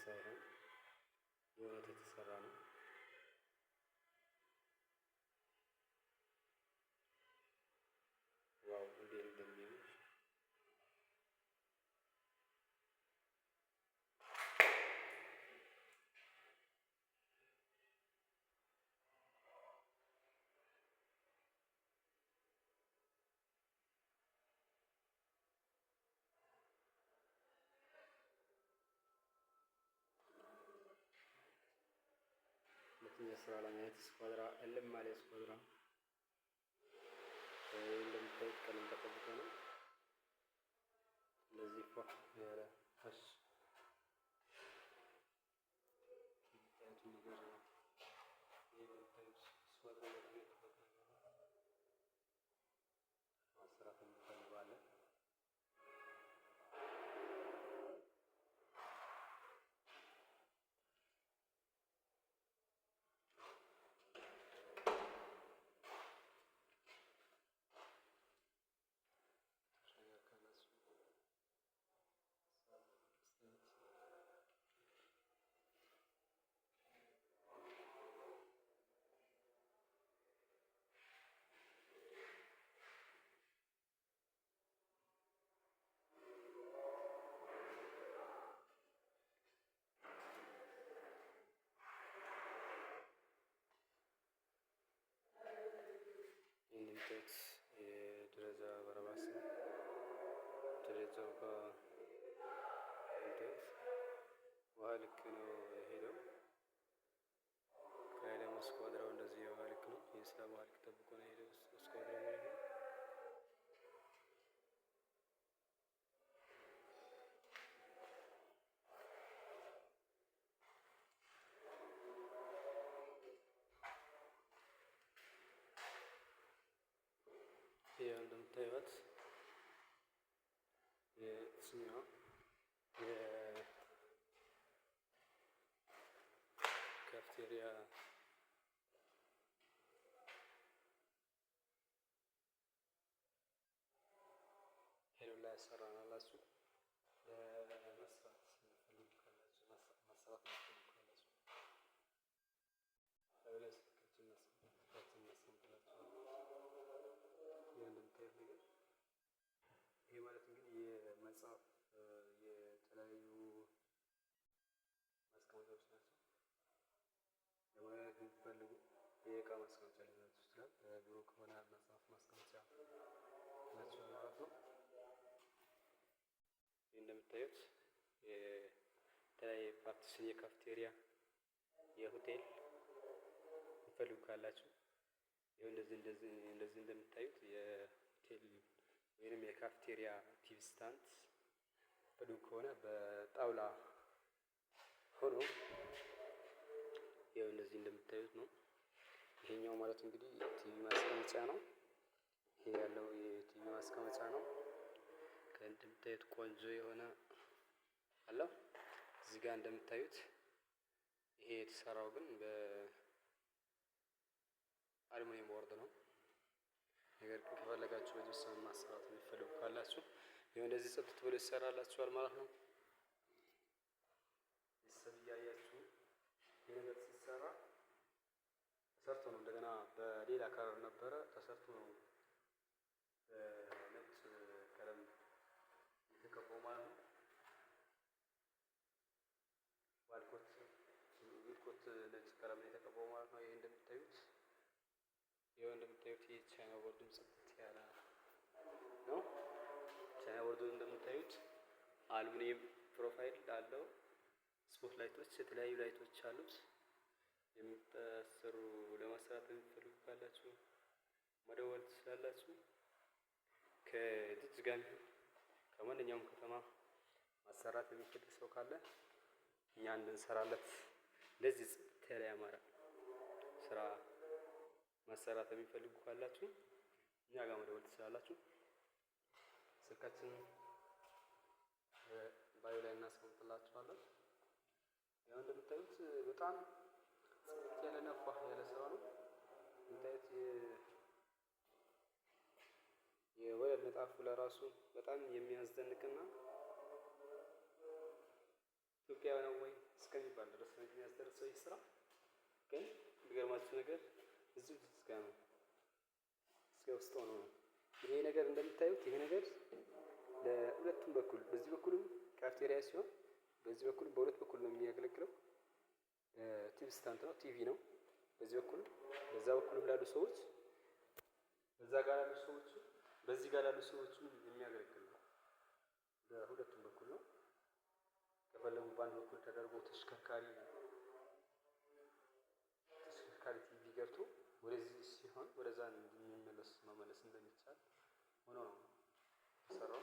ሳይሆን የእውነት የተሰራ ነው። ዋው እንዴት እንደሚያምር ሁለተኛ ስራ ለማየት ስኳድራ እልም አለ። ስኳድራ እንደምታዩት ቀለም ተቀብቶ ነው እንደዚህ ፏ ያለ ፈሽ ነገር የምታዩት ስኳድራ ማሰራት እንፈልጋለን። እንደምታዩት የደረጃ በረባስ ነው። ደረጃው ጋር እንደምታዩት ውሃ ልክ ነው የሄደው። ከላይ ደግሞ ስኳድራው እንደዚህ የውሃ ልክ ነው። የስላም ውሃ ልክ ጠብቆ ነው የሄደው ስኳድራው ማለት ነው። ይሄ እንደምታዩት የስኛው የካፍቴሪያ ሄሎ ላይ ያሰራናላችሁ ለመስራት ፈልጉ ካላችሁ ማሰራት ፈልጉ ካላችሁ ለብለስ ከችን እናስቀምጥላችኋለን። እንደምታዩት ነገር ይሄ ማለት እንግዲህ የመጽሐፍ የተለያዩ ማስቀመጫዎች ናቸው። ለማለት የምትፈልጉ የእቃ ማስቀመጫ ሊሆን ይችላል። ቢሮ ከሆነ መጽሐፍ ማስቀመጫ ናቸው ማለት ነው። እንደምታዩት የተለያየ ፓርቲሽን የካፍቴሪያ የሆቴል ይፈልጉ ካላችሁ ይሄው እንደዚህ እንደምታዩት የሆቴል ወይንም የካፍቴሪያ ቲቪ ስታንድ ፈልጉ ከሆነ በጣውላ ሆኖ ይሄው እንደዚህ እንደምታዩት ነው። ይሄኛው ማለት እንግዲህ ቲቪ ማስቀመጫ ነው። ይሄ ያለው የቲቪ ማስቀመጫ ነው። እንደምታዩት ቆንጆ የሆነ አለው። እዚህ ጋር እንደምታዩት ይሄ የተሰራው ግን በአሉሚኒየም ቦርድ ነው። ነገር ግን ከፈለጋችሁ በጂፕሰም ማሰራት የሚፈልጉ ካላችሁ ይሄው እንደዚህ ጽድት ብሎ ይሰራላችኋል ማለት ነው። ቤተሰብ እያያችሁ ይሄ ነገር ሲሰራ ተሰርቶ ነው። እንደገና በሌላ ከለር ነበረ ተሰርቶ ነው በነጭ ቀለም የተቀባው ማለት ነው። ዊልኮት ነጭ ቀለም የተቀባው ማለት ነው። ይሄ እንደምታዩት የቻይና ቦርድም ጽድት ያለ ነው። ቻይና ቦርዱ እንደምታዩት አሉሚኒየም ፕሮፋይል አለው። ስፖት ላይቶች የተለያዩ ላይቶች አሉት። የምታሰሩ ለማሰራት የምትፈልጉ ካላችሁ መደወል ትችላላችሁ። ከጅጅጋ ከማንኛውም ከተማ ማሰራት የሚፈልግ ሰው ካለ እኛ እንድንሰራለት ለዚህ ጽድት ያለ ያማረ ስራ ማሰራት የሚፈልጉ ካላችሁ እኛ ጋር መደወል ትችላላችሁ። ስልካችን ባዮ ላይ እናስቀምጥላችኋለን። ያው እንደምታዩት በጣም ጽድት ያለ ነፋ ያለ ስራ ነው። እንደምታዩት የወለል ንጣፉ ለራሱ በጣም የሚያስደንቅና ኢትዮጵያዊ ነው ወይ ግን የሚገርማችሁ ነገር እዚህ ጋር ነው እስከ ውስጥ ሆኖ ነው። ይሄ ነገር እንደምታዩት ይሄ ነገር ለሁለቱም በኩል በዚህ በኩልም ካፍቴሪያ ሲሆን በዚህ በኩል በሁለት በኩል ነው የሚያገለግለው። ቲቪ ስታንድ ነው፣ ቲቪ ነው። በዚህ በኩል በዛ በኩልም ላሉ ሰዎች በዛ ጋር ላሉ ሰዎች በዚህ ጋር ላሉ ሰዎች የሚያገለግል ነው። በሁለቱም በኩል ነው። ከፈለጉ በአንድ በኩል ተደርጎ ተሽከርካሪ ቲቪ ገብቶ ወደዚህ ሲሆን ወደዛ እንዲመለስ መመለስ እንደሚቻል ሆኖ ነው የተሰራው።